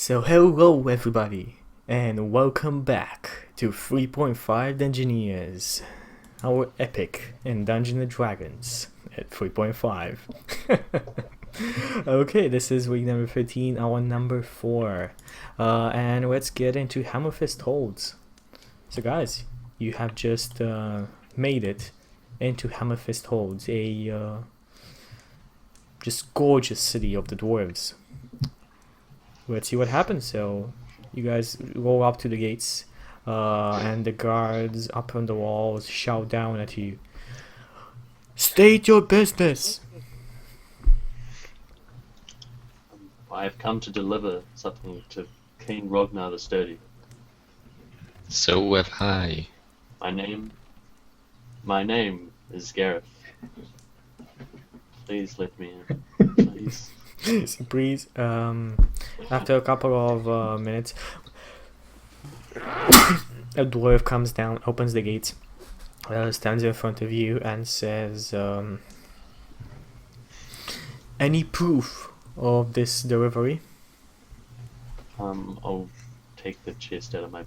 So hello everybody, and welcome back to 3.5 Dungeoneers, our epic in Dungeons & Dragons at 3.5. Okay, this is week number 13, our number 4, and let's get into Hammer Fist Holds. So guys, you have just made it into Hammer Fist Holds, a just gorgeous city of the dwarves. Let's see what happens. So you guys roll up to the gates, and the guards up on the walls shout down at you, "State your business!" I have come to deliver something to King Rognar the Sturdy. So have I. My name is Gareth. Please let me in. Please. Breeze. After a couple of minutes, a dwarf comes down, opens the gates, stands in front of you, and says, "Any proof of this delivery?" I'll take the chest out of my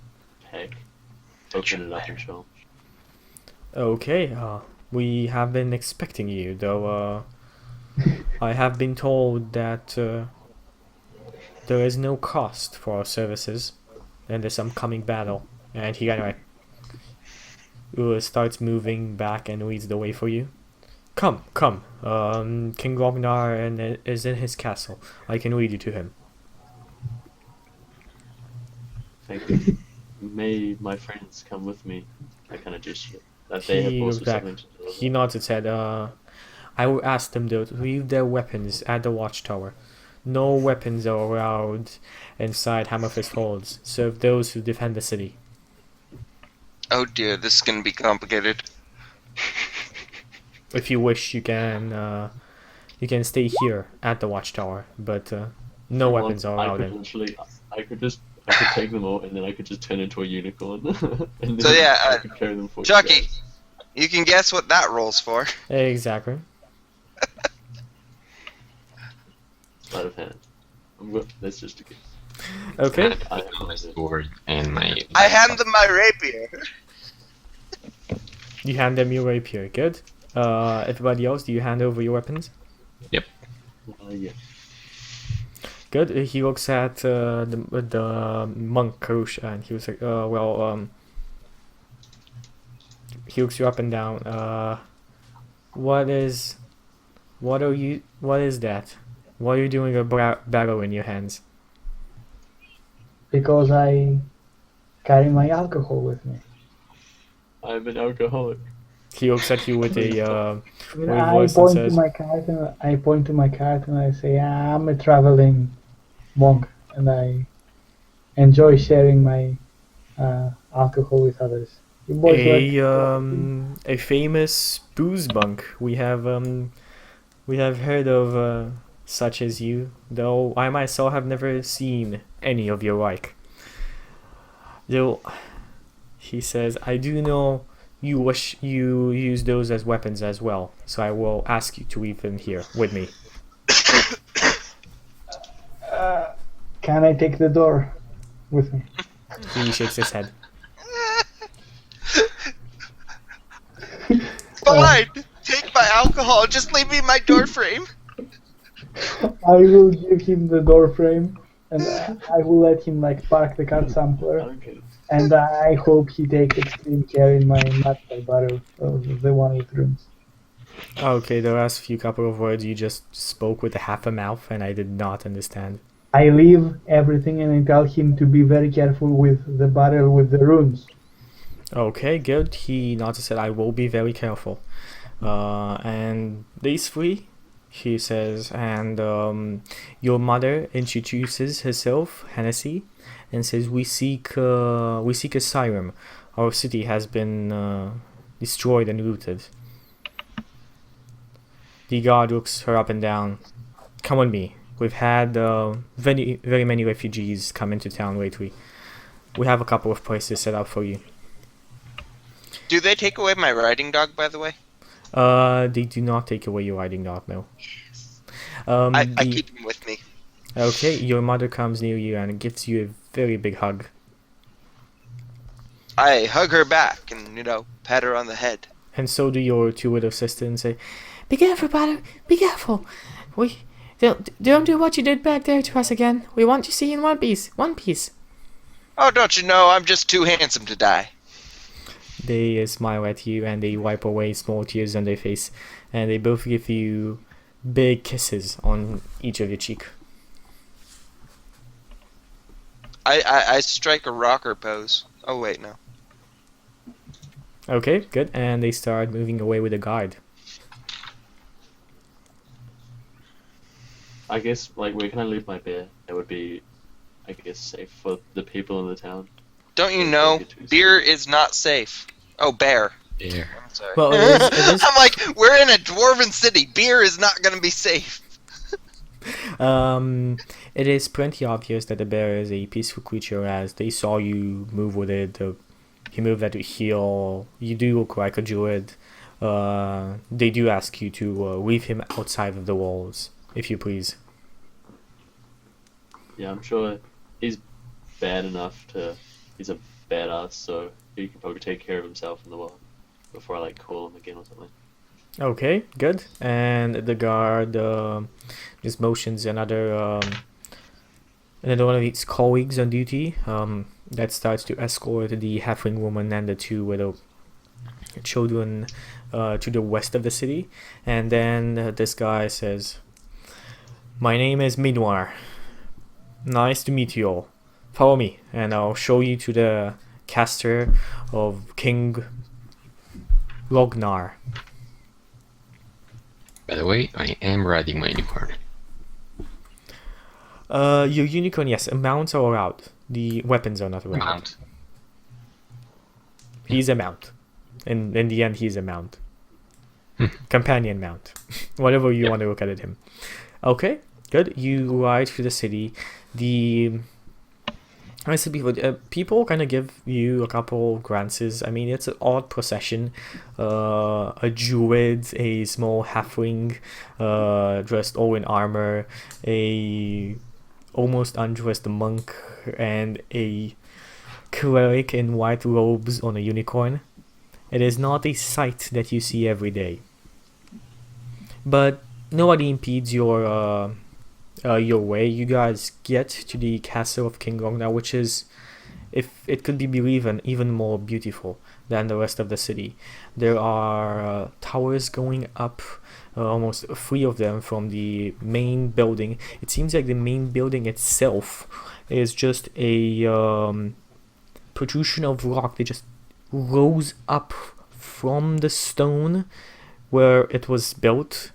pack, open it up and show. Okay. We have been expecting you, though. I have been told that there is no cost for our services, and there's some coming battle. And he kind of starts moving back and leads the way for you. Come. King Ragnar is in his castle. I can lead you to him. Thank you. May my friends come with me. I kind of gesture that they have also something to do. He nods his head. I will ask them though to leave their weapons at the watchtower. No weapons are allowed inside Hammerfist Holds. Serve those who defend the city. Oh dear, this is gonna be complicated. If you wish, you can stay here at the watchtower, but no weapons are allowed in. I could take them all, and then I could just turn into a unicorn. And then So yeah, I could carry them for you Chuky, guys. you can guess what that roll's for. Exactly. Sleight of hand. That's just a guess. Okay. I have my sword and my. I hand them my rapier. You hand them your rapier. Good. Everybody else, do you hand over your weapons? Yep. Yeah. Good. He looks at the monk Karush, and he was like, he looks you up and down. What is that? Why are you doing a barrel in your hands? Because I carry my alcohol with me. I'm an alcoholic. He looks at you with a I voice and point to says, my cart and I say, I'm a traveling monk and I enjoy sharing my alcohol with others. You boys a famous booze bunk. We have heard of such as you, though I myself have never seen any of your like. Though he says, I do know you wish you use those as weapons as well, so I will ask you to leave them here with me. Can I take the door with me? He shakes his head. Fine, take my alcohol. Just leave me my door frame. I will give him the door frame and I will let him park the car somewhere. Okay. And I hope he takes extreme care in my master barrel, the one with rooms. Okay, the last few couple of words you just spoke with a half a mouth, and I did not understand. I leave everything and I tell him to be very careful with the barrel with the runes. Okay, good. He nods and said, I will be very careful. And these three, he says, and your mother introduces herself, Hennessy, and says, we seek asylum. Our city has been destroyed and looted. The guard looks her up and down. Come with me. We've had very many refugees come into town lately. We have a couple of places set up for you. Do they take away my riding dog, by the way? They do not take away your riding dog, no. I keep him with me. Okay, your mother comes near you and gives you a very big hug. I hug her back and, pat her on the head. And so do your two little sisters and say, "Be careful, brother. Be careful. We don't do what you did back there to us again. We want to see you in one piece. One piece." Oh, don't you know I'm just too handsome to die? They smile at you and they wipe away small tears on their face, and they both give you big kisses on each of your cheek. I strike a rocker pose. Oh, wait, no. Okay, good. And they start moving away with the guard. I guess, like, where can I leave my bear? It would be, I guess, safe for the people in the town. Don't you know, beer is not safe. Oh, bear. There. I'm sorry. Well, it is I'm like, we're in a dwarven city. Beer is not going to be safe. it is plenty obvious that the bear is a peaceful creature, as they saw you move with it. He moved at a heel. You do look like a druid. They do ask you to leave him outside of the walls, if you please. Yeah, I'm sure he's bad enough to... He's a badass, so he can probably take care of himself in the world before I, like, call him again or something. Okay, good. And the guard just motions another one of his colleagues on duty that starts to escort the halfling woman and the two little children to the west of the city. And then this guy says, "My name is Minoir. Nice to meet you all. Follow me, and I'll show you to the caster of King Lognar." By the way, I am riding my unicorn. Your unicorn, yes, mounts are out. The weapons are not around. Mount. He's a mount. In the end, he's a mount. Companion mount. Whatever you want to look at him. Okay, good. You ride through the city. I said before, people kind of give you a couple glances. I mean, it's an odd procession. A druid, a small halfling, dressed all in armor, a almost undressed monk, and a cleric in white robes on a unicorn. It is not a sight that you see every day. But nobody impedes your way. You guys get to the castle of King Rognar, which is, if it could be believed, even more beautiful than the rest of the city. There are towers going up, almost 3 of them from the main building. It seems like the main building itself is just a protrusion of rock that just rose up from the stone where it was built,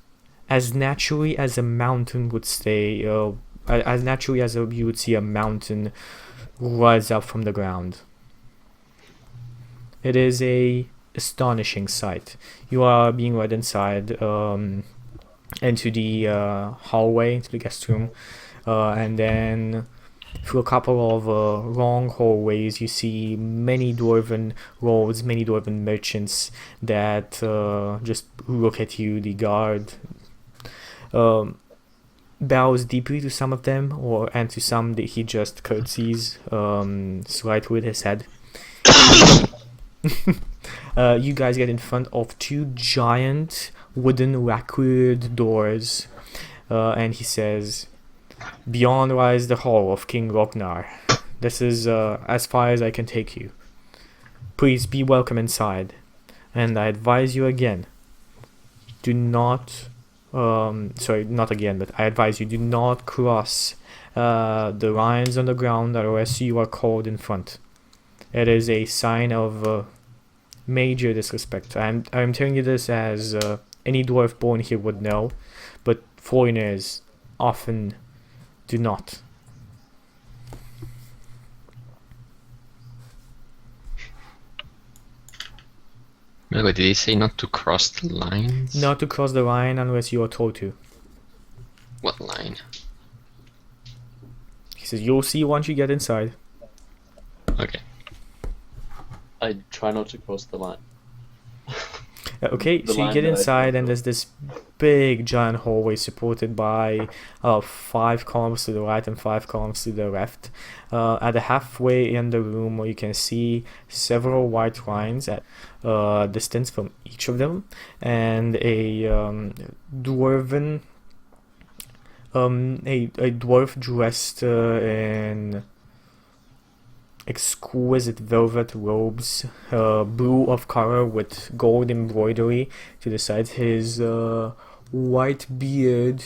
as naturally as a mountain would stay, as naturally as you would see a mountain rise up from the ground. It is a astonishing sight. You are being led inside into the hallway, into the guest room, and then through a couple of long hallways, you see many dwarven lords, many dwarven merchants that just look at you. The guard bows deeply to some of them, and to some that he just curtsies slightly with his head. You guys get in front of 2 giant wooden lacquered doors, and he says, "Beyond lies the hall of King Rognar. This is as far as I can take you. Please be welcome inside, and I advise you again, do not not again, but I advise you, do not cross the lines on the ground unless you are called in front. It is a sign of major disrespect. I'm telling you this as any dwarf born here would know, but foreigners often do not." By the way, did he say not to cross the lines? Not to cross the line unless you are told to. What line? He says, "You'll see once you get inside." Okay. I try not to cross the line. Okay, The so you line get that I inside, think and of. there's this big giant hallway supported by 5 columns to the right and 5 columns to the left. At the halfway in the room, you can see several white lines at distance from each of them, and a dwarven, a dwarf dressed in exquisite velvet robes, blue of color with gold embroidery to the side. His white beard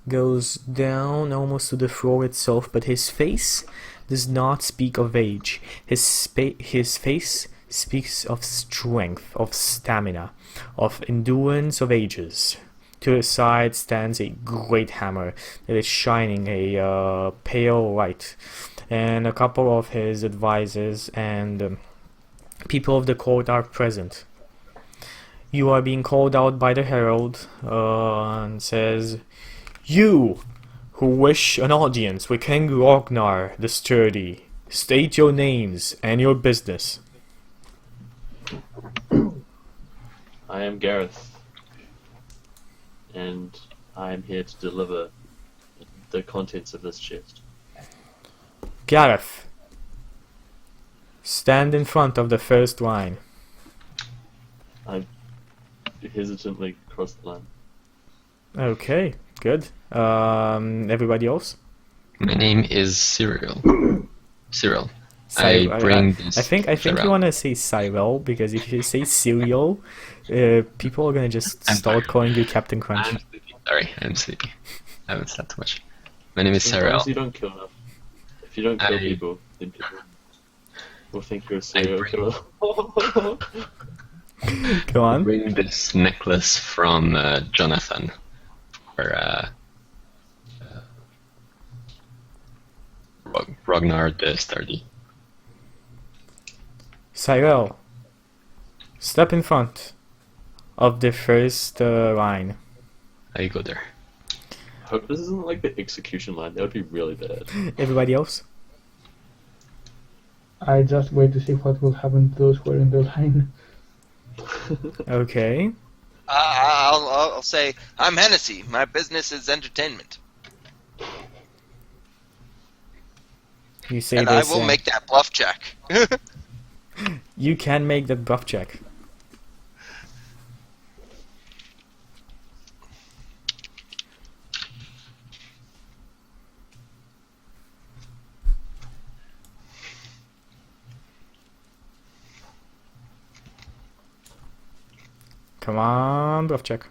goes down almost to the floor itself, but his face does not speak of age. His face speaks of strength, of stamina, of endurance of ages. To his side stands a great hammer that is shining a pale light, and a couple of his advisors and people of the court are present. You are being called out by the herald, and says, "You who wish an audience with King Ragnar the Sturdy, state your names and your business." I am Gareth, and I am here to deliver the contents of this chest. Gareth, stand in front of the first line. I hesitantly crossed the line. Okay, good. Everybody else? My name is Cyril. Cyril. I bring this. I think Cyril. you want to say Cyril, because if you say cereal, people are gonna just I'm start tired. calling you Captain Crunch. I'm sleepy. Sorry, I'm sleepy. I haven't slept too much. My name is As Cyril. long as you don't kill enough. If you don't kill I- people, then people will think you're a serial bring- killer. Go I on. bring this necklace from Jonathan for Ragnar the Sturdy. Cyril, step in front of the first line. I go there. Hope this isn't like the execution line. That would be really bad. Everybody else? I just wait to see what will happen to those who are in the line. Okay. I'll say, I'm Hennessy. My business is entertainment. You say And I this. will make that bluff check. You can make that buff check. Come on, bluff check.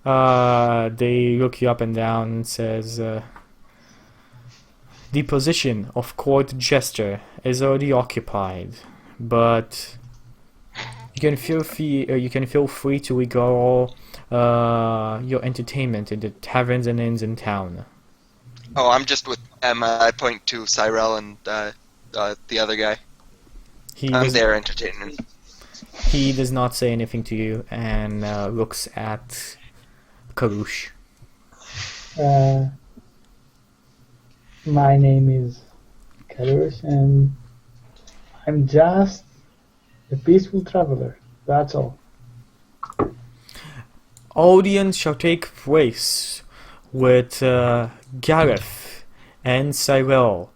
They look you up and down and says, the position of court jester is already occupied, but you can feel free to regale your entertainment in the taverns and inns in town. Oh, I'm just with Emma. I point to Cyril and the other guy. I'm their entertainment. He does not say anything to you and looks at Karush. My name is Karush, and I'm just a peaceful traveler. That's all. Audience shall take place with Gareth and Cyril.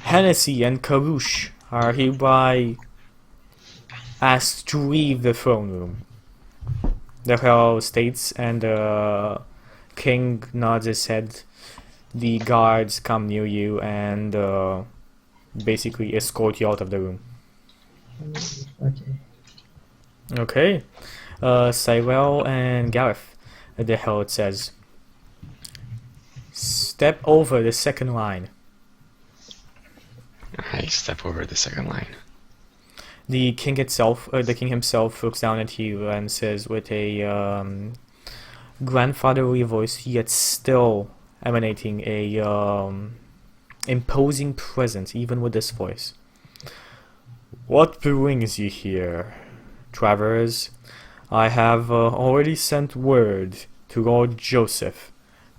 Hennessy and Karush are hereby asked to leave the throne room. The herald states, and the king nods his head. The guards come near you and basically escort you out of the room. Okay. Okay. Cyril and Gareth, the herald says, step over the second line. I step over the second line. The king himself looks down at you and says with a grandfatherly voice, yet still emanating a imposing presence, even with this voice. What brings you here, travelers? I have already sent word to Lord Joseph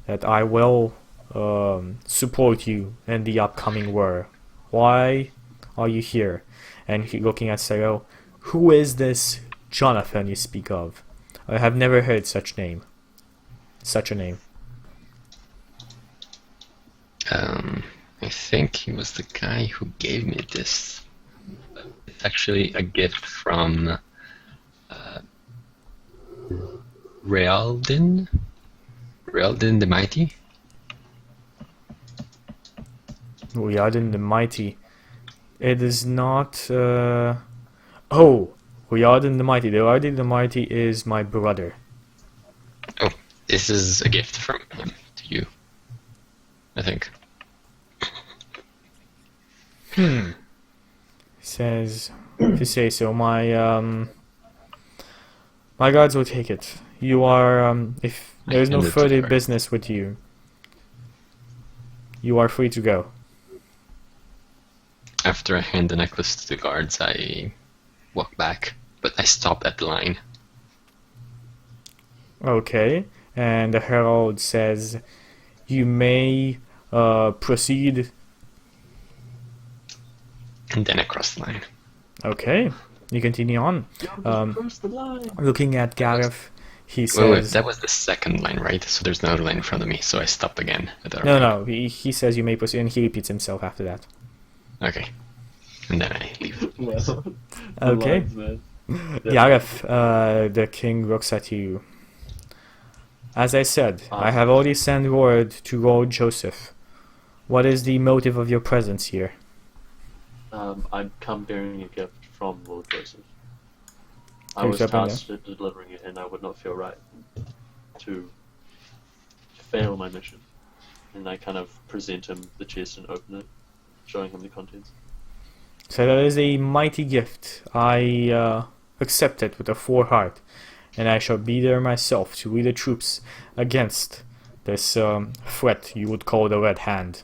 that I will support you in the upcoming war. Why are you here? And looking at Cyril, who is this Jonathan you speak of? I have never heard such a name. I think he was the guy who gave me this. It's actually a gift from Realdin the Mighty. Riyadin the Mighty. It is not. Riyadin the Mighty. Riyadin the Mighty is my brother. Oh, this is a gift from him to you, I think. Says, if you say so, my guards will take it. You are, if there is no further business with you, you are free to go. After I hand the necklace to the guards, I walk back, but I stop at the line. Okay, and the herald says, you may proceed. And then I cross the line. Okay, you continue on. Cross the line. Looking at Gareth, he says... Wait, that was the second line, right? So there's another line in front of me, so I stop again. No, he says you may proceed, and he repeats himself after that. Okay. And then I leave. Well, Okay. lines, Gareth, the king looks at you. As I said, I have already sent word to Lord Joseph. What is the motive of your presence here? I'm come bearing a gift from Lord Joseph. I Who's was up in tasked with delivering it, and I would not feel right to fail my mission. And I kind of present him the chest and open it, showing him the contents. So that is a mighty gift. I accept it with a full heart, and I shall be there myself to lead the troops against this threat you would call the Red Hand.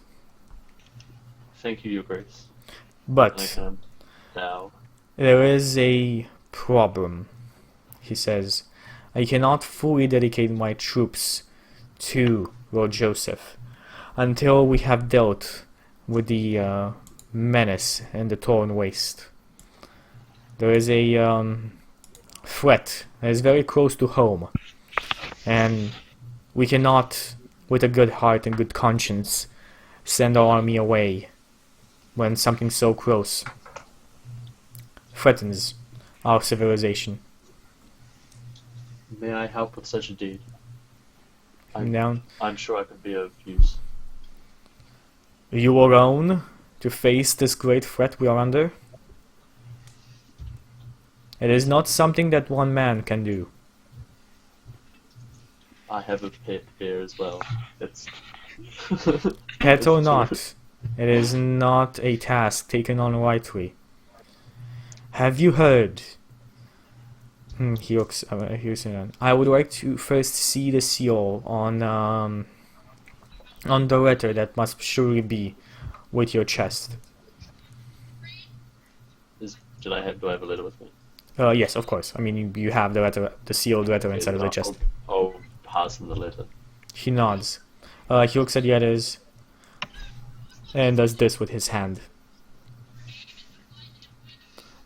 Thank you, Your Grace. But Now, there is a problem, he says. I cannot fully dedicate my troops to Lord Joseph until we have dealt with the menace in the Torn Waste. There is a threat that is very close to home, and we cannot, with a good heart and good conscience, send our army away when something so close threatens our civilization. may I help with such a deed? I'm sure I could be of use. You alone to face this great threat we are under? It is not something that one man can do. I have a pet here as well. It's Pet or not, it is not a task taken on lightly. Have you heard? He looks. I would like to first see the seal on the letter that must surely be with your chest. do I have a letter with me? Yes, of course. I mean, you have the letter, the sealed letter inside of the chest. I'll pass him the letter. He nods. He looks at the others and does this with his hand.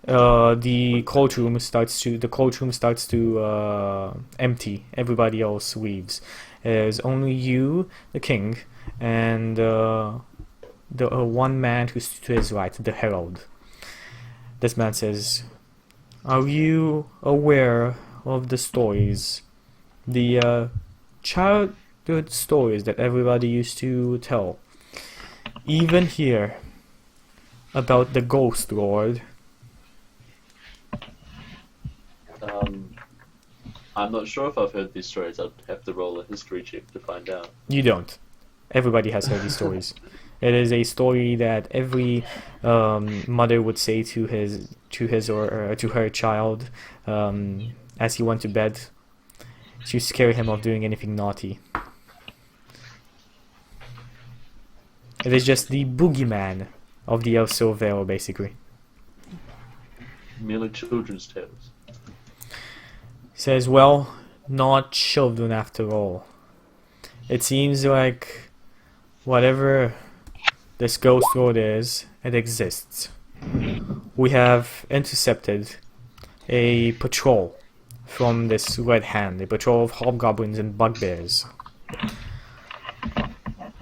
The courtroom starts to empty. Everybody else leaves. There's only you, the king, and the one man who's to his right, the herald. This man says, "Are you aware of the stories, the childhood stories that everybody used to tell, even here, about the Ghost Lord?" I'm not sure if I've heard these stories. I'd have to roll a history check to find out. You don't. Everybody has heard these stories. It is a story that every mother would say to his or to her child as he went to bed to scare him of doing anything naughty. It is just the boogeyman of the Elsire Vale, basically. Merely children's tales. Says, well, not children after all. It seems like whatever this ghost road is, it exists. We have intercepted a patrol from this Red Hand, a patrol of hobgoblins and bugbears.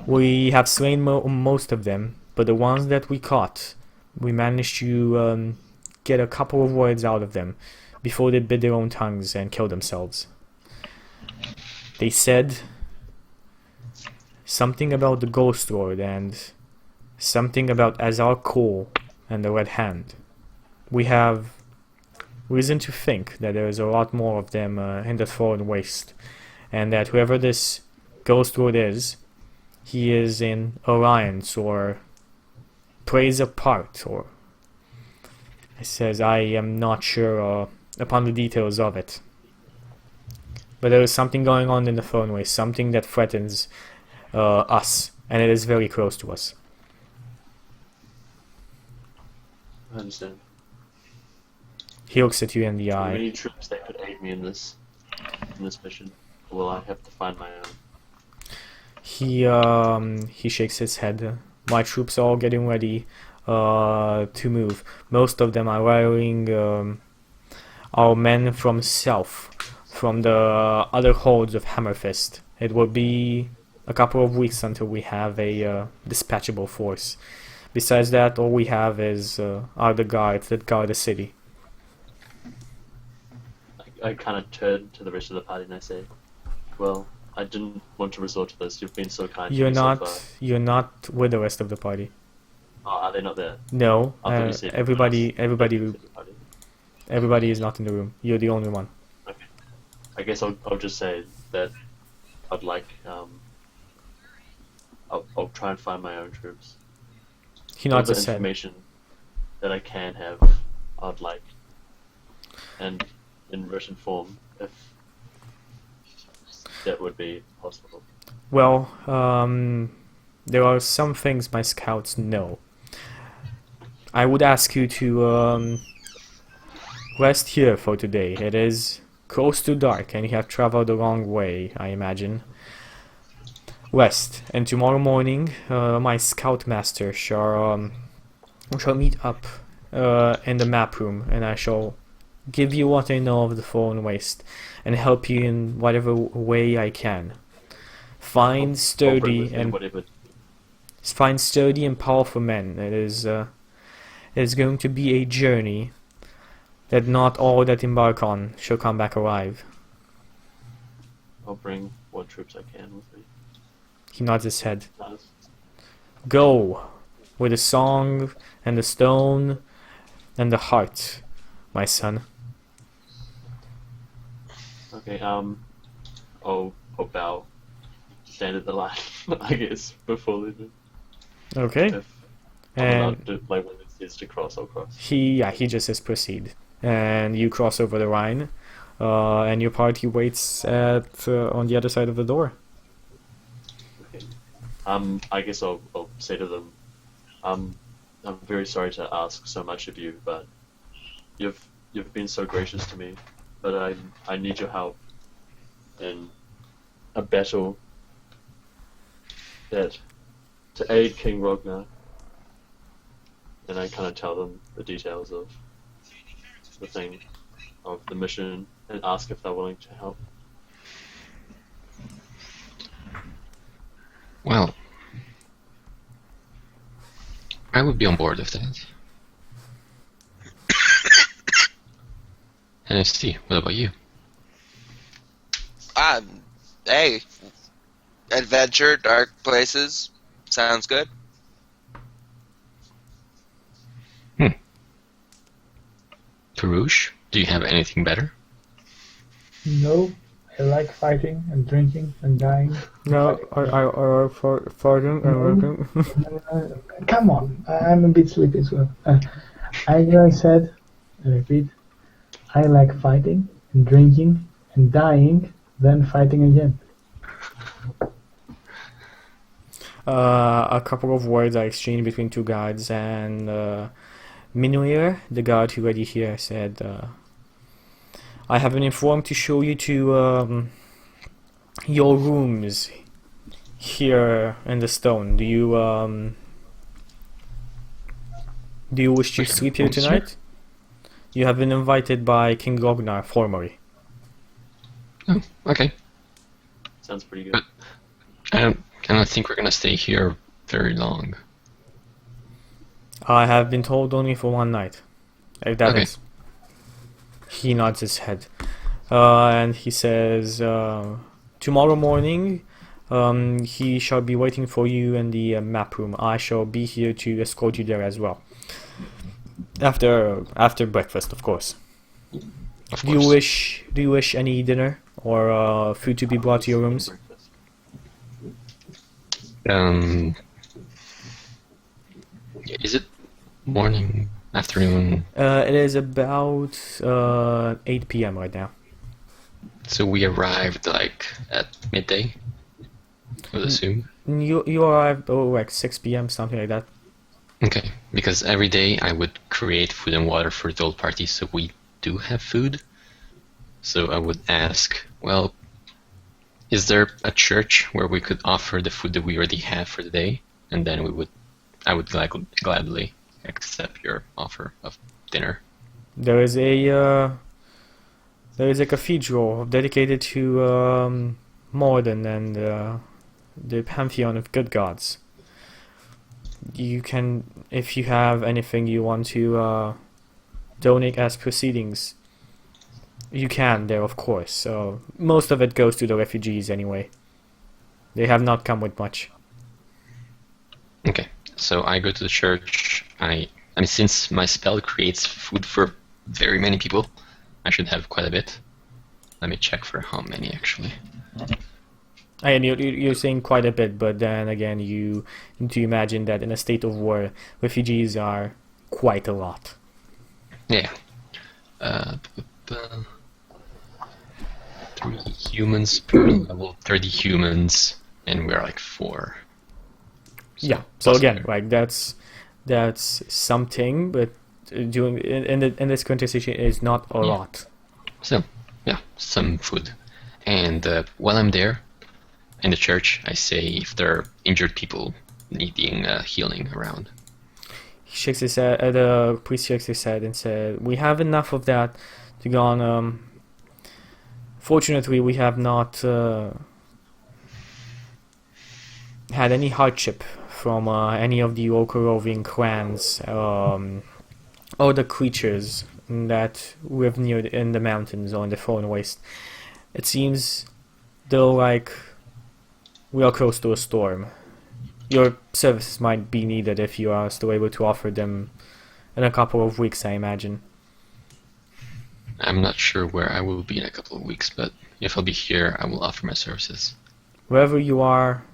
We have slain most of them, but the ones that we caught, we managed to get a couple of words out of them before they bit their own tongues and killed themselves. They said something about the Ghost Lord and something about Eyecye and the Red Hand. We have reason to think that there is a lot more of them in the Thorn Waste, and that whoever this Ghost Lord is, he is in alliance or plays a part, or it says, I am not sure upon the details of it. But there is something going on in the Thorn Waste, something that threatens us, and it is very close to us. I understand. He looks at you in the Are there eye. any troops that could aid me in this mission? Or will I have to find my own? He shakes his head. My troops are all getting ready to move. Most of them are wearing our men from south, from the other holds of Hammerfist. It will be a couple of weeks until we have a dispatchable force. Besides that, all we have is are the guards that guard the city. I kind of turn to the rest of the party and I say, well, I didn't want to resort to this. You've been so kind to me so far. You're not with the rest of the party. Oh, are they not there? No, I thought you said everybody party. is not in the room. You're the only one. Okay. I guess I'll just say that I'd like I'll try and find my own troops. He All nods the his head. information that I can have, I'd like, and in written form, if that would be possible. Well, there are some things my scouts know. I would ask you to rest here for today. It is close to dark, and you have traveled a long way, I imagine. Rest, and tomorrow morning, my scoutmaster shall meet up in the map room, and I shall give you what I know of the Fallen Waste, and help you in whatever way I can. Find sturdy and powerful men. It is going to be a journey that not all that embark on shall come back alive. I'll bring what troops I can with me. He nods his head. Nice. Go with the song and the stone and the heart, my son. Okay, I'll bow, stand at the line, I guess, before leaving. Okay. If I'm And allowed to, like, when it says to cross, I'll cross. he just says proceed, and you cross over the Rhine, and your party waits at on the other side of the door. Okay. I guess I'll say to them, I'm very sorry to ask so much of you, but you've been so gracious to me, but I need your help in a battle to aid King Rognar. And I kind of tell them the details of the mission, and ask if they're willing to help. Well, I would be on board with that. And see, what about you? Hey, adventure, dark places, sounds good. Perush, do you have anything better? No, I like fighting and drinking and dying. No, I farting and working. Come on, I'm a bit sleepy as well. I said, I repeat, I like fighting and drinking and dying, then fighting again. A couple of words are exchanged between two guards, and Minuir, the guard who already here, said, I have been informed to show you to your rooms here in the stone. Do you Do you wish to Okay, sleep here well, sure. tonight? You have been invited by King Rognar formally. Oh, okay. Sounds pretty good. But I don't think we're gonna stay here very long. I have been told only for one night. If that Okay. is. He nods his head. And he says, tomorrow morning, he shall be waiting for you in the map room. I shall be here to escort you there as well. After breakfast, of course. Of Do you course. wish any dinner or food to be brought to your rooms? Is it morning, afternoon? It is about 8 p.m. right now. So we arrived like at midday, I would assume. You arrived like 6 p.m. something like that. Okay, because every day I would create food and water for the whole party, so we do have food. So I would ask, well, is there a church where we could offer the food that we already have for the day? And then I would gladly accept your offer of dinner. There is a cathedral dedicated to Morden and the pantheon of good gods. You can, if you have anything you want to donate as proceedings, you can there, of course. So most of it goes to the refugees anyway. They have not come with much. Okay, so I go to the church. I mean, since my spell creates food for very many people, I should have quite a bit. Let me check for how many actually. And you're saying quite a bit, but then again, you need to imagine that in a state of war, refugees are quite a lot. Yeah. 3 humans per level, 30 humans, and we're like 4. Yeah. So plus again, there. like that's something, but doing in this current situation is not a lot. So, yeah, some food. And while I'm there, in the church, I say if there are injured people needing healing around. He shakes his head. The priest shakes his head and said, "We have enough of that to go on. Fortunately, we have not had any hardship from any of the Okoroving clans or the creatures that live near in the mountains or in the Fallen Waste. It seems, though, like we are close to a storm. Your services might be needed if you are still able to offer them in a couple of weeks, I imagine." I'm not sure where I will be in a couple of weeks, but if I'll be here, I will offer my services. "Wherever you are,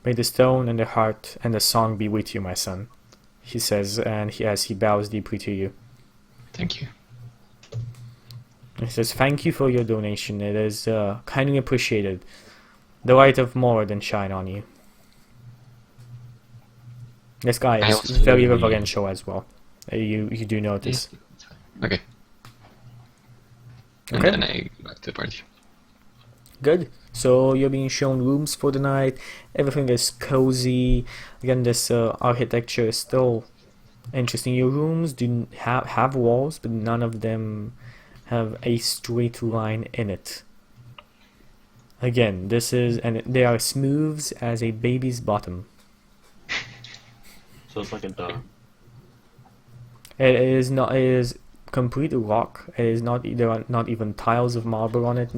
may the stone and the heart and the song be with you, my son," he says, and as he bows deeply to you. Thank you. He says, "Thank you for your donation. It is kindly appreciated. The light of Morden shine on you." This guy I is also very really- reverential as well. You do notice. Okay. And Okay. then I go back to the party. Good. So you're being shown rooms for the night. Everything is cozy. Again, this architecture is still interesting. Your rooms do have walls, but none of them have a straight line in it. Again, they are smooth as a baby's bottom. So it's like a dome. It is not. It is complete rock. It is not. There are not even tiles of marble on it,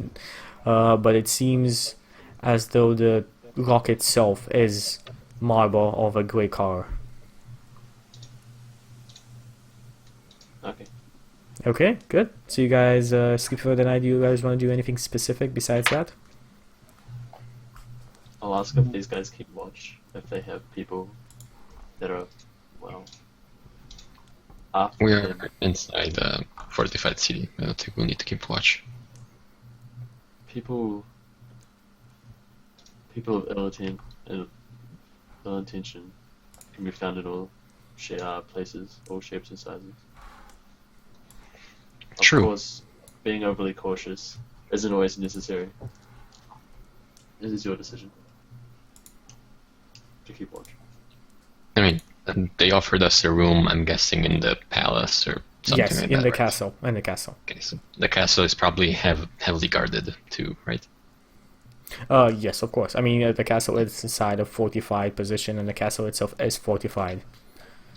but it seems as though the rock itself is marble of a grey color. Okay. Okay, good. So you guys sleep for the night. Do you guys want to do anything specific besides that? I'll ask if these guys keep watch, if they have people that are, well, after We them. are inside the fortified city. I don't think we'll need to keep watch. People of ill intention can be found in all places, all shapes and sizes. True. Of course, being overly cautious isn't always necessary. This is your decision to keep watch. I mean, they offered us a room, I'm guessing, in the palace or something Yes, like in that, the right? castle. In the castle. Okay, so the castle is probably heavily guarded too, right? Yes, of course. I mean, the castle is inside a fortified position, and the castle itself is fortified.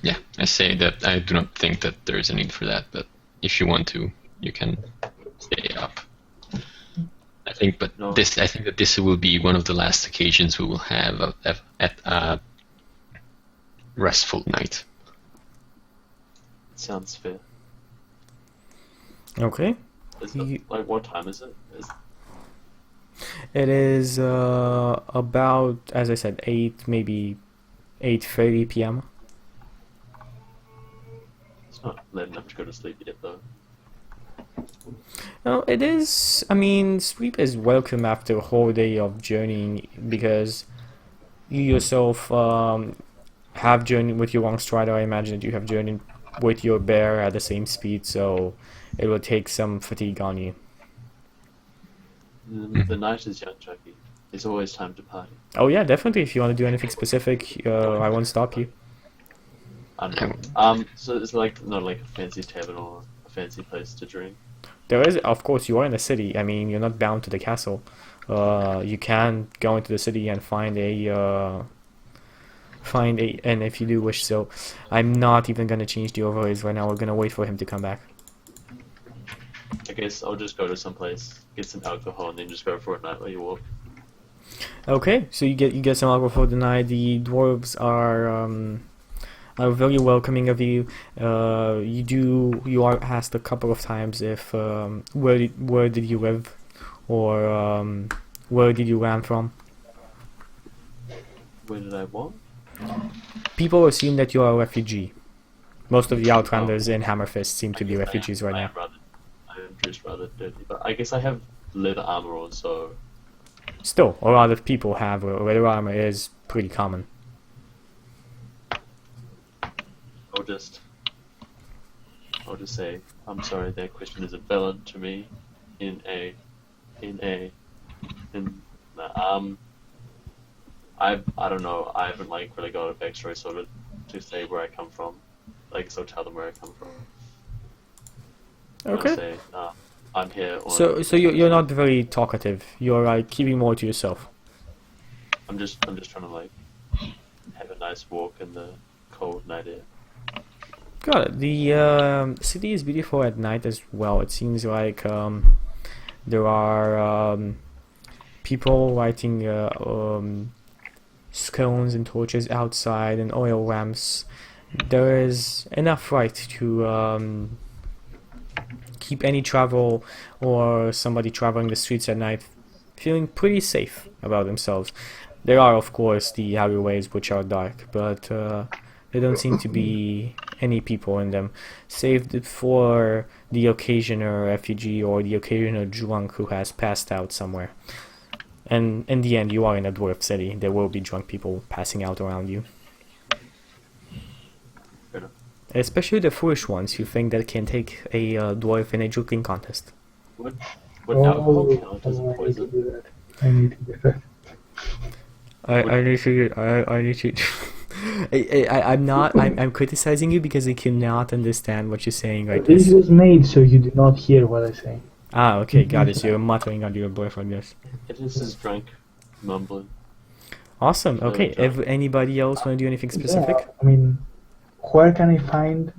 Yeah, I say that I do not think that there is a need for that, but if you want to, you can stay up. I think that this will be one of the last occasions we will have at a restful night. Sounds fair. Okay. Is it, like, what time is it? It is about, as I said, 8, maybe 8:30 p.m. It's not late enough to go to sleep yet, though. No, it is. I mean, sleep is welcome after a whole day of journeying because you yourself have journeyed with your long strider. I imagine that you have journeyed with your bear at the same speed, so it will take some fatigue on you. The night is young, Chuky. There's always time to party. Oh yeah, definitely. If you want to do anything specific, I won't stop you. I don't know. So it's like not like a fancy tavern or a fancy place to drink. There is, of course, you are in the city. I mean, you're not bound to the castle. You can go into the city and find and if you do wish so. I'm not even gonna change the overlays right now. We're gonna wait for him to come back. I guess I'll just go to some place, get some alcohol, and then just go for a nightly walk. Okay, so you get some alcohol for the night. The dwarves are very welcoming of you. You are asked a couple of times if where did you live, or where did you land from. Where did I what? People assume that you are a refugee. Most of the Outlanders in Hammerfist seem to be refugees right now. I am dressed rather dirty, but I guess I have leather armor on, so... Still, a lot of people have leather armor. Is pretty common. I'll just say, I'm sorry, that question isn't valid to me. I don't know. I haven't like really got a backstory sort of to say where I come from. Like, so tell them where I come from. Okay. I'll say, I'm here. So you're not very talkative. You're like keeping more to yourself. I'm just trying to like have a nice walk in the cold night air. Got it. The city is beautiful at night as well. It seems like there are people lighting scones and torches outside and oil lamps. There is enough light to keep any travel or somebody traveling the streets at night feeling pretty safe about themselves. There are, of course, the alleyways which are dark, but there don't seem to be any people in them, save for the occasional refugee or the occasional drunk who has passed out somewhere. And in the end, you are in a dwarf city. There will be drunk people passing out around you. Fair enough. Especially the foolish ones who think that can take a dwarf in a drinking contest. Would alcohol count as a I need to poison? do that. I need to do that. I need to. I'm criticizing you because I cannot understand what you're saying right This now. was made so you do not hear what I say. Ah, okay, got it. So you're muttering under your breath, I guess. It is his drunk mumbling. Awesome. Okay, if anybody else want to do anything specific? Yeah, I mean, where can I find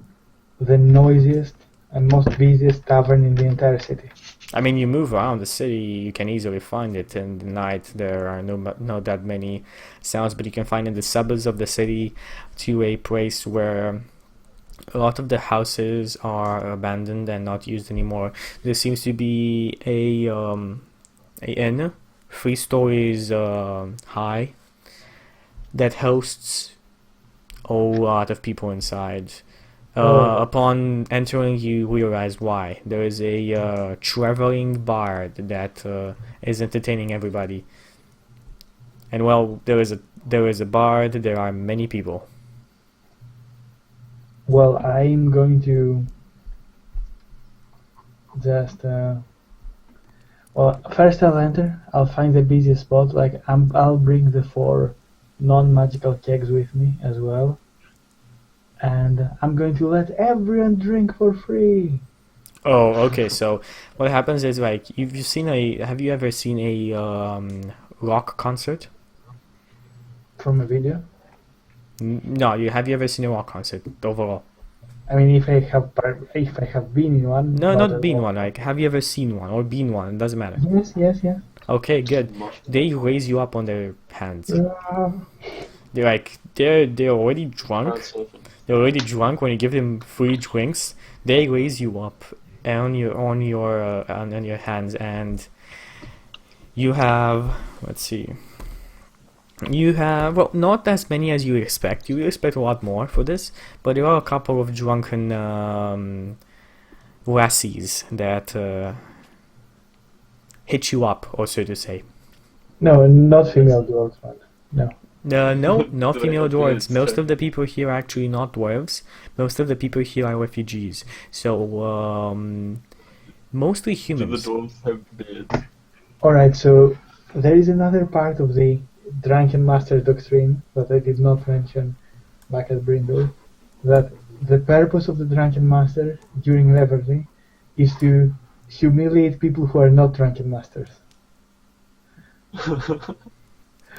the noisiest and most busiest tavern in the entire city? I mean, you move around the city, you can easily find it. In the night, there are not that many sounds, but you can find in the suburbs of the city to a place where a lot of the houses are abandoned and not used anymore. There seems to be a inn, 3 stories high, that hosts a lot of people inside. Upon entering, you realize why. There is a traveling bard that is entertaining everybody. And well, there is a bard. There are many people. Well, I'm going to just first I'll enter. I'll find the busiest spot. Like I'll bring the 4 non-magical kegs with me as well, and I'm going to let everyone drink for free. Oh, okay. So what happens is like have you ever seen a rock concert? From a video. No, have you ever seen a rock concert overall? I mean, if I have been in one. No, not been one. Like, have you ever seen one or been one? It doesn't matter. Yes. Okay, good. They raise you up on their hands. Uh, They're already drunk. They're already drunk when you give them free drinks. They raise you up on your hands, and you have, let's see. You have, well, not as many as you expect. You expect a lot more for this, but there are a couple of drunken lassies that hit you up, or so to say. no, not female dwarves, man. No. No, not female dwarves. Most of the people here are actually not dwarves. Most of the people here are refugees. So, mostly Do the humans. dwarves have beards? Alright, so there is another part of the Drunken Master doctrine that I did not mention back at Brindle, that the purpose of the Drunken Master during Revelry is to humiliate people who are not Drunken Masters.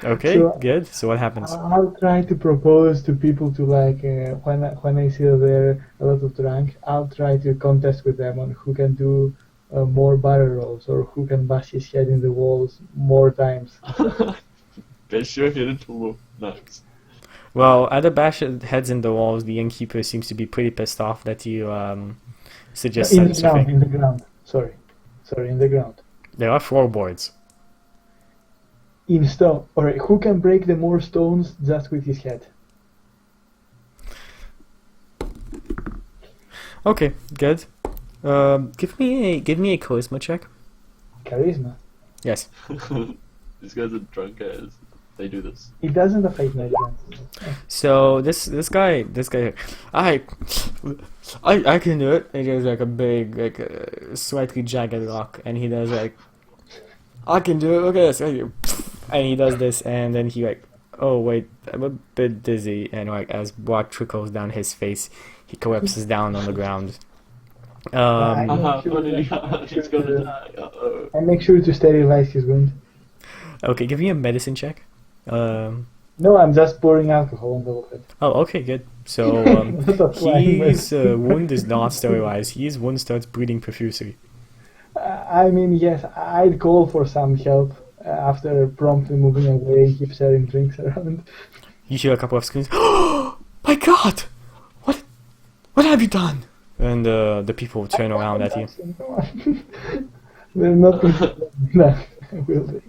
Okay, So- good. So what happens? I'll try to propose to people to when I see that they're a lot of drunk, I'll try to contest with them on who can do more barrel rolls or who can bash his head in the walls more times. Bash your head into wall. Nice. Well, at the bash heads in the walls, the innkeeper seems to be pretty pissed off that you suggest In the such a ground, thing. in the ground. Sorry, in the ground. There are floorboards. In stone. Alright, who can break the more stones just with his head? Okay, good. Give me a charisma check. Charisma. Yes. These guys are drunk as they do this. It doesn't affect my advantage. So this guy, I can do it. He does like a big, like a slightly jagged rock, and he does like, I can do it. Look at this, and he does this, and then he like, oh wait, I'm a bit dizzy, and like as blood trickles down his face, he collapses down on the ground. I He's gonna die. Uh-oh. And make sure to sterilize his wound. Okay, give me a medicine check. No, I'm just pouring alcohol on the wound. Oh, okay, good. So That's fine, but- his wound is not sterilized. His wound starts bleeding profusely. I mean, yes, I'd call for some help after promptly moving away and keep sharing drinks around. You hear a couple of screams. Oh my God! What have you done? And the people turn around at you. They're not going to no, will they?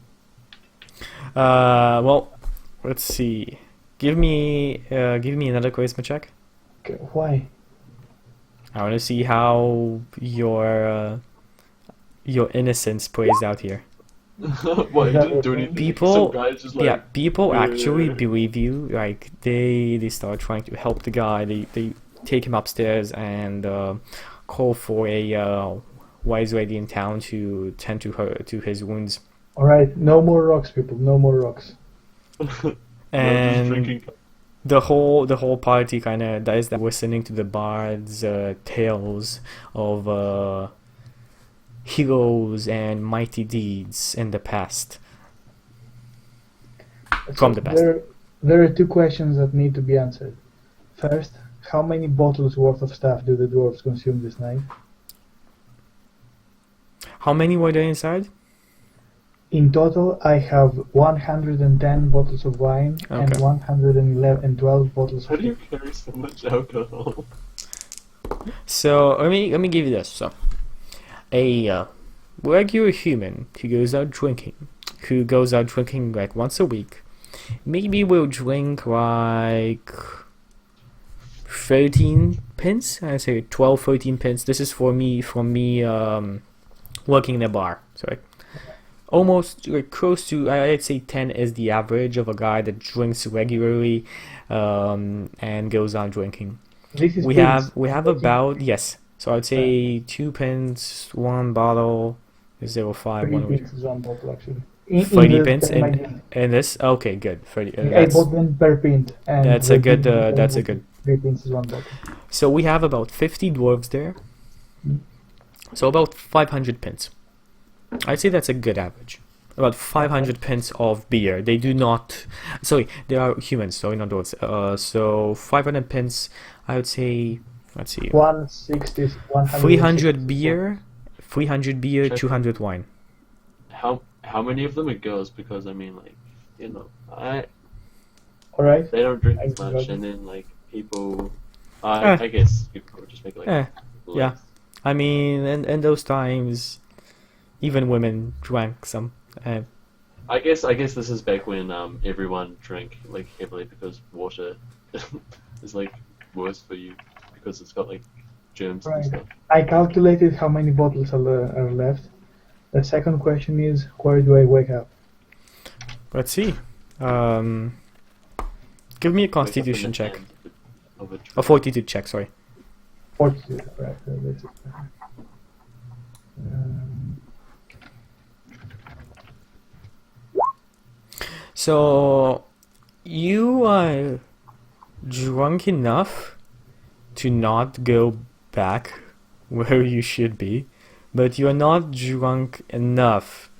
Well, let's see. Give me another charisma check. Okay, why? I want to see how your innocence plays out here. What, he didn't do anything. People- Some guy's just like, Yeah, people "Yeah." actually believe you. Like they start trying to help the guy. They take him upstairs and call for a wise lady in town to tend to his wounds. Alright, no more rocks, people, no more rocks. No, just And drinking. the whole party kind of does that, listening to the bard's tales of heroes and mighty deeds in the past. From the past. There are two questions that need to be answered. First, how many bottles worth of stuff do the dwarves consume this night? How many were there inside? In total, I have 110 bottles of wine and Okay. 112 bottles How of do you carry so much alcohol? So let me give you this. So a regular human who goes out drinking like once a week, maybe will drink like 13 pints. I say 12, 13 pints. This is for me working in a bar. So like almost like close to, I'd say 10 is the average of a guy that drinks regularly and goes on drinking. This is We pints. have about, yes. So I'd say 2 pints, 1 bottle, 0.5, 3 1 week. pints is one bottle actually. 30 the pints time I did. in this. Okay, good. 30. I bought them per pint. And That's the a good. pint is That's a 10 good. 3 pins is 1 bottle. So we have about 50 dwarves there. So about 500 pins. I'd say that's a good average. About 500 pins of beer. They do not... Sorry, they are humans, so not dwarves. So 500 pins, I would say... Let's see. 160, 300 beer, 200 wine. How many of them are girls? Because I mean, like, you know, Alright. they don't drink as much, and then like people, I guess you could just make like yeah. I mean, in those times, even women drank some. I guess this is back when everyone drank like heavily because water is like worse for you because it's got like germs and stuff. I calculated how many bottles are left. The second question is, where do I wake up? Let's see. Give me a constitution check. A fortitude check, sorry. Fortitude, right. So, you are drunk enough to not go back where you should be, but you are not drunk enough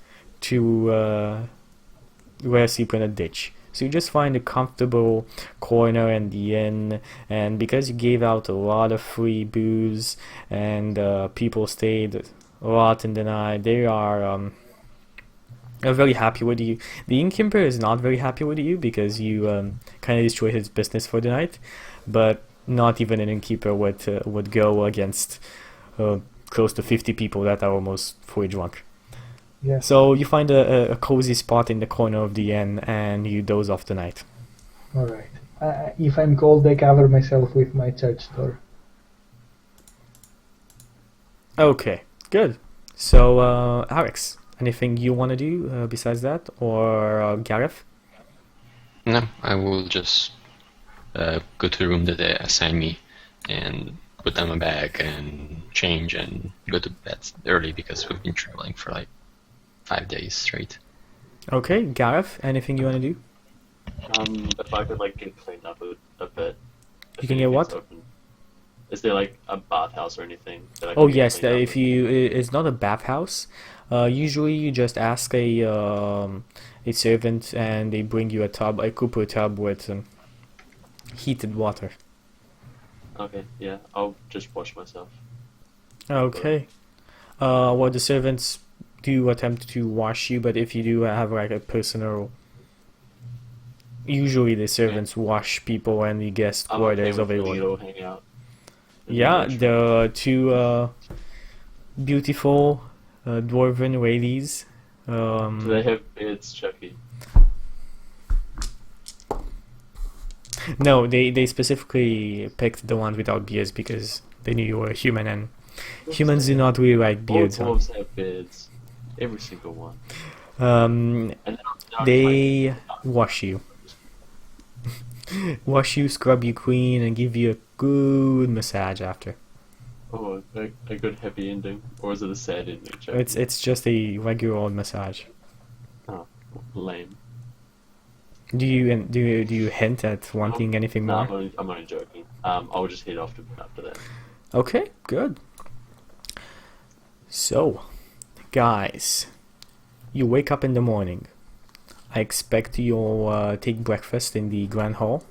to sleep in a ditch. So you just find a comfortable corner in the inn, and because you gave out a lot of free booze and people stayed a lot in the night, they are very happy with you. The innkeeper is not very happy with you because you kind of destroyed his business for the night, but not even an innkeeper would go against close to 50 people that are almost fully drunk. Yeah. So you find a cozy spot in the corner of the inn and you doze off the night. Alright. If I'm cold, I cover myself with my church door. Okay, good. So, Alex, anything you want to do besides that? Or Gareth? No, I will just go to the room that they assign me and put down my bag and change and go to bed early because we've been traveling for like 5 days straight. Okay, Gareth, anything you want to do? If I could like get cleaned up a bit. You can get what? Open. Is there like a bathhouse or anything? That I can Oh get yes, cleaned up if you it's not a bathhouse. Usually you just ask a servant and they bring you a tub, a copper tub with heated water. Okay, yeah, I'll just wash myself. Okay. Well, the servants do attempt to wash you, but if you do have like a personal... Usually the servants wash people and the guest quarters of everyone. Hang out. Yeah, the two beautiful dwarven ladies. Do they have beards, Chuky? No, they specifically picked the ones without beards because they knew you were a human, and humans do not really like beards. All dwarves have beards. Every single one. And they wash you. Wash you, scrub you clean, and give you a good massage after. Oh, a good happy ending, or is it a sad ending? Chuky? It's just a regular old massage. Oh, lame. Do you hint at wanting anything more? I'm only joking. I'll just head off to bed after that. Okay, good. So, guys, you wake up in the morning. I expect you'll take breakfast in the Grand Hall.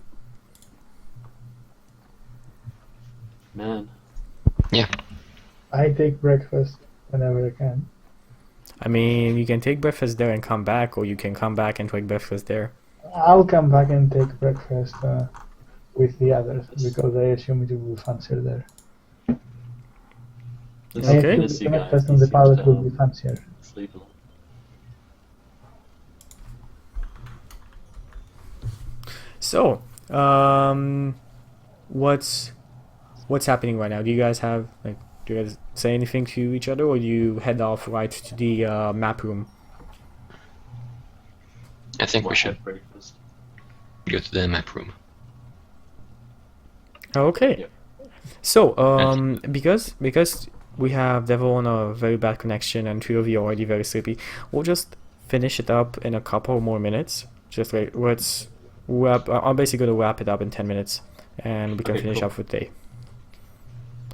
Man. Yeah. I take breakfast whenever I can. I mean, you can take breakfast there and come back, or you can come back and take breakfast there. I'll come back and take breakfast with the others because I assume it will be fancier there. Okay. The breakfast on the pallet will be fancier. Sleep alone. So, what's happening right now? Do you guys say anything to each other, or do you head off right to the map room? I think we should have breakfast. go to the map room. Okay. Yep. So, because we have Devil on a very bad connection and two of you are already very sleepy, we'll just finish it up in a couple more minutes. Just like let's wrap. I'm basically gonna wrap it up in 10 minutes. and we can Okay, finish cool. off with day.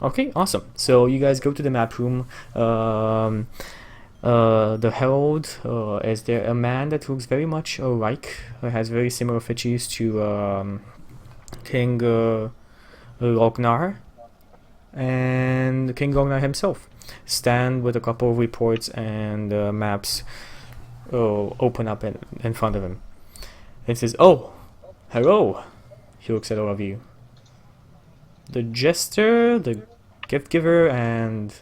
Okay, awesome. So you guys go to the map room. The herald is there a man that looks very much alike, has very similar features to King Lognar, and King Lognar himself stand with a couple of reports and maps open up in front of him. It says, "Oh, hello." He looks at all of you. The jester, the gift giver, and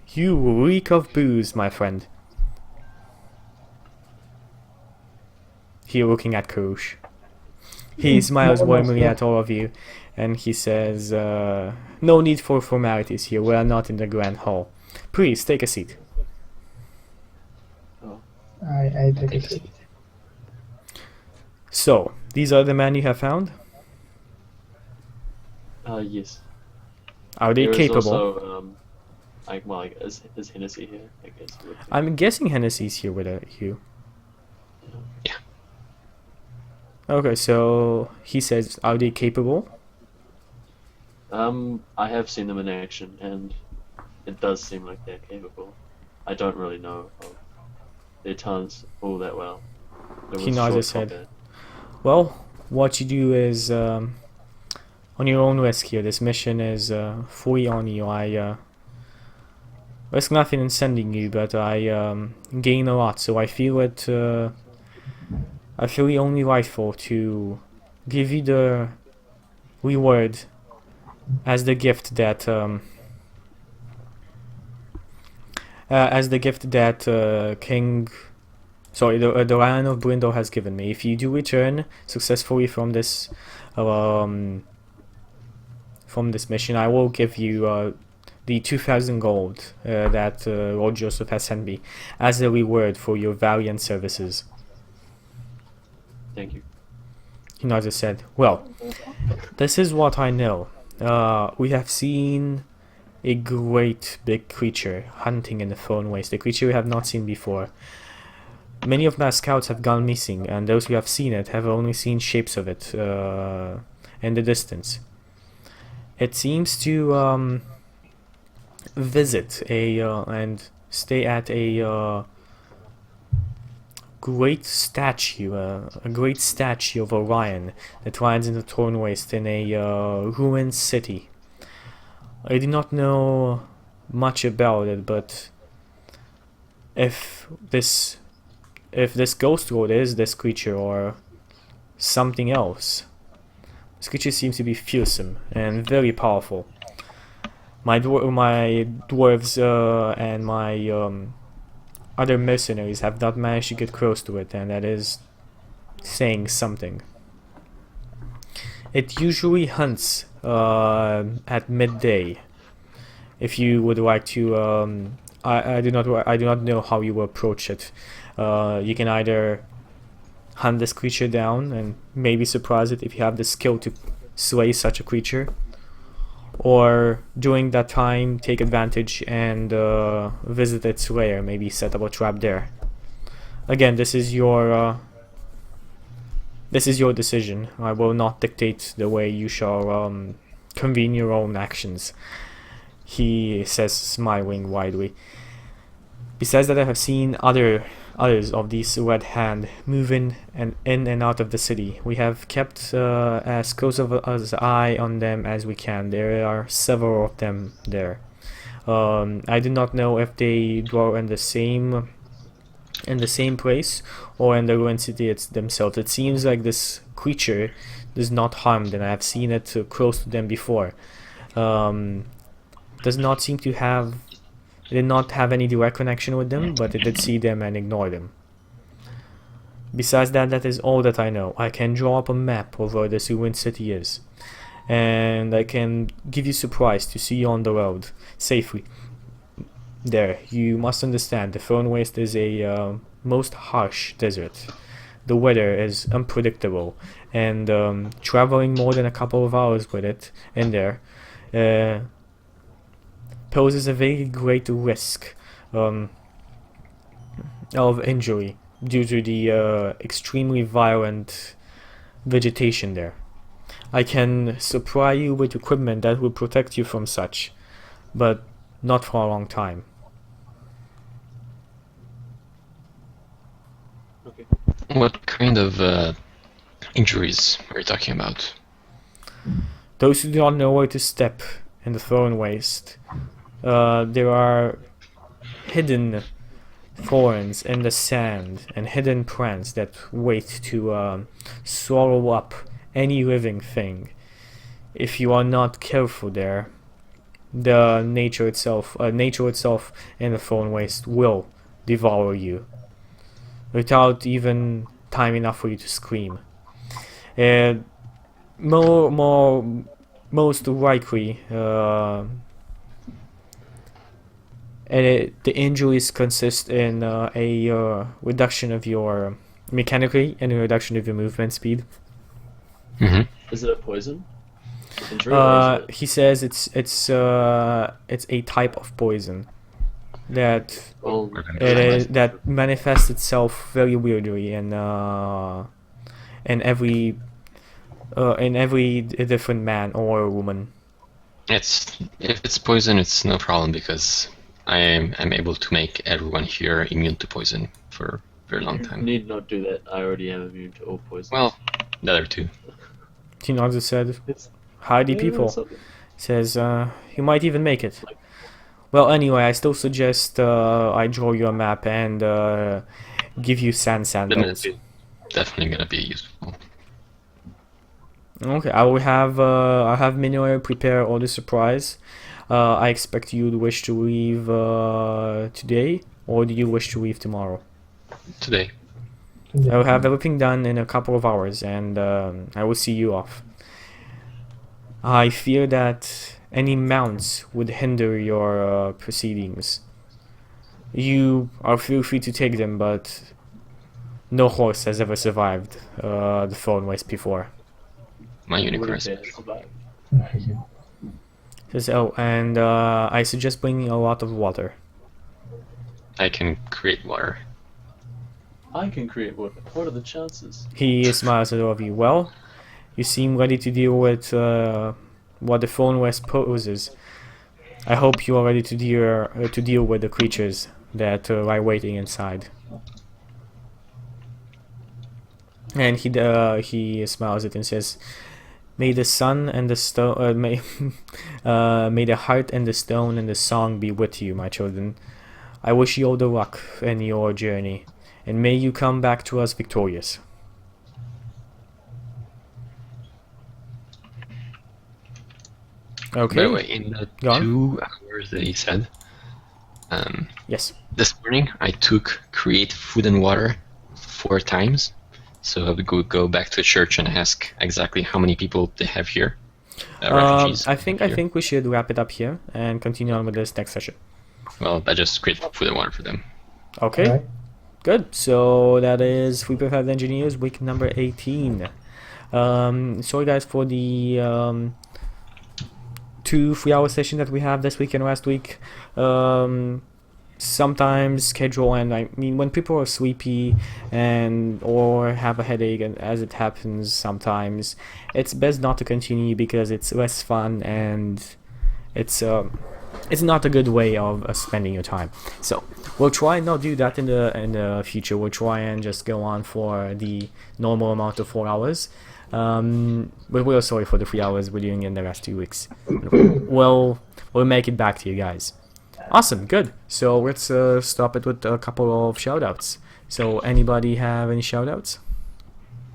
you reek of booze, my friend. He looking at Kurush. He smiles warmly at all of you, and he says, "No need for formalities here. We are not in the grand hall. Please take a seat." Oh, I take a seat. So, these are the men you have found. yes. Are they There is capable? also, is Hennessy here? I guess. I'm guessing Hennessy's here with you. Yeah. Okay, so he says, "Are they capable?" I have seen them in action, and it does seem like they're capable. I don't really know of their talents all that well. It He was nods short his head. combat. Well, what you do is on your own risk here. This mission is fully on you. I risk nothing in sending you, but I gain a lot. So I feel it. I feel it only rightful to give you the reward as the gift that King. Sorry, the Lion of Brindle has given me. If you do return successfully from this mission, I will give you the 2,000 gold that Lord Joseph has sent me as a reward for your valiant services. Thank you. He nods his head. Well, this is what I know. We have seen a great big creature hunting in the Throne Waste, a creature we have not seen before. Many of my scouts have gone missing, and those who have seen it have only seen shapes of it in the distance. It seems to visit and stay at a great statue, a great statue of Orion that rides in the Torn Waste in a ruined city. I do not know much about it, but if this ghost lord is this creature or something else, this creature seems to be fearsome and very powerful. My dwarves and my other mercenaries have not managed to get close to it, and that is saying something. It usually hunts at midday. If you would like to, I do not know how you will approach it. You can either hunt this creature down and maybe surprise it if you have the skill to slay such a creature, or during that time take advantage and visit its lair, maybe set up a trap there. Again, this is your decision. I will not dictate the way you shall convene your own actions, he says, smiling widely. Besides that, I have seen others of these Red Hand moving in and out of the city. We have kept as close of an eye on them as we can. There are several of them there. I do not know if they dwell in the same place or in the ruined city themselves. It seems like this creature does not harm them. I have seen it close to them before. Does not seem to have. It did not have any direct connection with them, but it did see them and ignore them. Besides that, that is all that I know. I can draw up a map of where this ruined city is, and I can give you supplies to see you on the road safely. There, you must understand, the Throne Waste is a most harsh desert. The weather is unpredictable, and traveling more than a couple of hours with it in there poses a very great risk of injury due to the extremely violent vegetation there. I can supply you with equipment that will protect you from such, but not for a long time. Okay. What kind of injuries are you talking about? Those who do not know where to step in the thorn waste, there are hidden thorns in the sand and hidden plants that wait to swallow up any living thing. If you are not careful there, the nature itself in the thorn waste will devour you without even time enough for you to scream. Most likely, the injuries consist in a reduction of your mechanically and a reduction of your movement speed. Mm-hmm. Is it a poison injury? Or is it... He says it's a type of poison that that manifests itself very weirdly in every different man or woman. If it's poison, it's no problem because I'm able to make everyone here immune to poison for a very long time. You need not do that. I already am immune to all poison. Well, the other two. Tinox said, "Howdy, people." Says you might even make it. Well, anyway, I still suggest I draw you a map and give you sand sandals. Definitely gonna be useful. Okay, I'll have Minoer prepare all the supplies. I expect you to wish to leave today, or do you wish to leave tomorrow? Today. I will have everything done in a couple of hours, and I will see you off. I fear that any mounts would hinder your proceedings. You are feel free to take them, but no horse has ever survived the thorn waste before. My unicorn. Says, oh, and I suggest bringing a lot of water. I can create water. I can create water. What are the chances? He smiles at all of you. Well, you seem ready to deal with what the thorn waste poses. I hope you are ready to deal with the creatures that lie waiting inside. And he smiles at it and says, "May the sun and the stone, may the heart and the stone and the song be with you, my children. I wish you all the luck in your journey, and may you come back to us victorious." Okay. By the way, in the 2 hours that he said, yes. This morning I took create food and water 4 times. So I would go back to the church and ask exactly how many people they have here. Refugees. I think we should wrap it up here and continue on with this next session. Well, I just create food and water for them. Okay. Right. Good. So that is 3.5 Dungeoneers week number 18. Sorry guys for the 2-3 hour session that we have this week and last week. Sometimes schedule, and I mean when people are sleepy and or have a headache, and as it happens sometimes, it's best not to continue because it's less fun and it's not a good way of spending your time. So we'll try and not do that in the future. We'll try and just go on for the normal amount of 4 hours. But we're sorry for the 3 hours we're doing in the last 2 weeks. We'll make it back to you guys. Awesome, good. So let's stop it with a couple of shoutouts. So anybody have any shoutouts?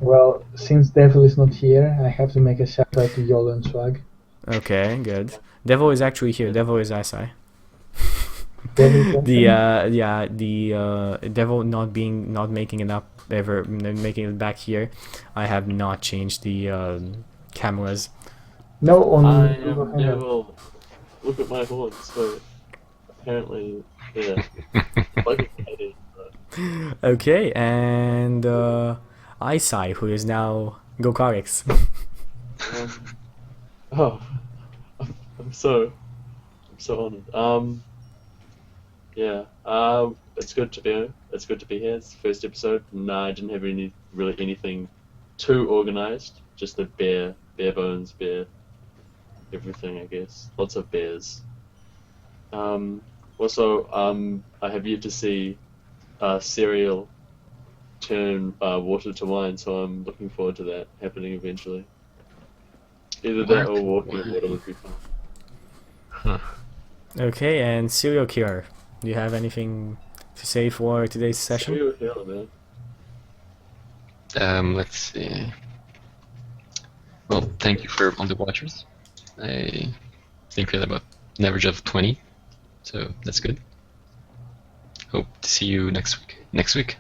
Well, since Devil is not here, I have to make a shout out to YOLO and Swag. Okay, good. Devil is actually here. Devil is Eyecye. Devil the Devil not making it back here. I have not changed the cameras. No, on I am Devil. Look at my horns. So apparently, yeah. Okay, and Eyecye, who is now Gokalex. I'm so honored. Yeah. It's good to be here. It's the first episode, and I didn't have anything too organized. Just a bare bones, bare everything, I guess. Lots of bears. Also, I have yet to see cereal turn water to wine, so I'm looking forward to that happening eventually. Either that or walking in water would be fun. Huh. Okay, and serial killer. Do you have anything to say for today's session? Serial killer, man. Let's see. Well, thank you for all the watchers. I think we had about an average of 20, so that's good. Hope to see you next week.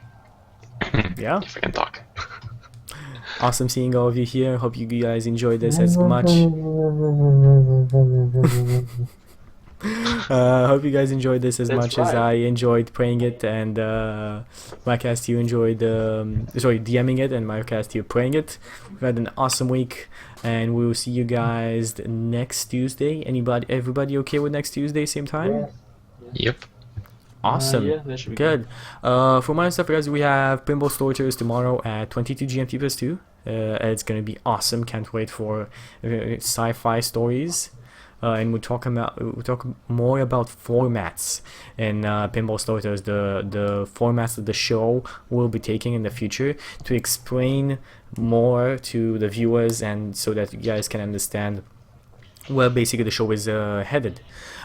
Yeah. If I can talk. Awesome seeing all of you here. Hope you guys enjoyed this as much. Hope you guys enjoyed this as That's much as right. I enjoyed playing it, and Mycast, you enjoyed DMing it, and Mycast, you playing it. We've had an awesome week, and we will see you guys next Tuesday. Everybody okay with next Tuesday, same time? Yes. Yep. Awesome. Yeah, that should be Good. For my stuff, guys, we have Pinball Storytellers tomorrow at 22 GMT plus 2. It's gonna be awesome. Can't wait for sci-fi stories. And we'll talk more about formats and Pinball Storytellers, the formats that the show will be taking in the future, to explain more to the viewers, and so that you guys can understand where basically the show is headed.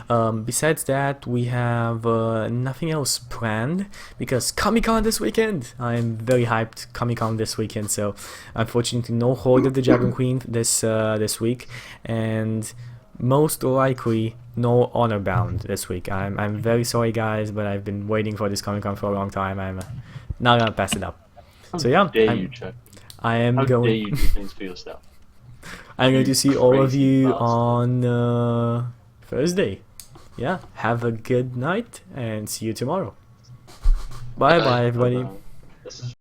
Besides that, we have nothing else planned because Comic-Con this weekend. I'm very hyped. Comic-Con this weekend. So unfortunately, no Horde of the Dragon Queen this week, and most likely no Honor Bound this week. I'm very sorry, guys, but I've been waiting for this Comic-Con for a long time. I'm not gonna pass it up. So yeah, How dare you, Chuck? I am How going. dare you do things for yourself? I'm going to see all of crazy you bastard. on Thursday. Yeah, have a good night and see you tomorrow. Bye bye, everybody. This is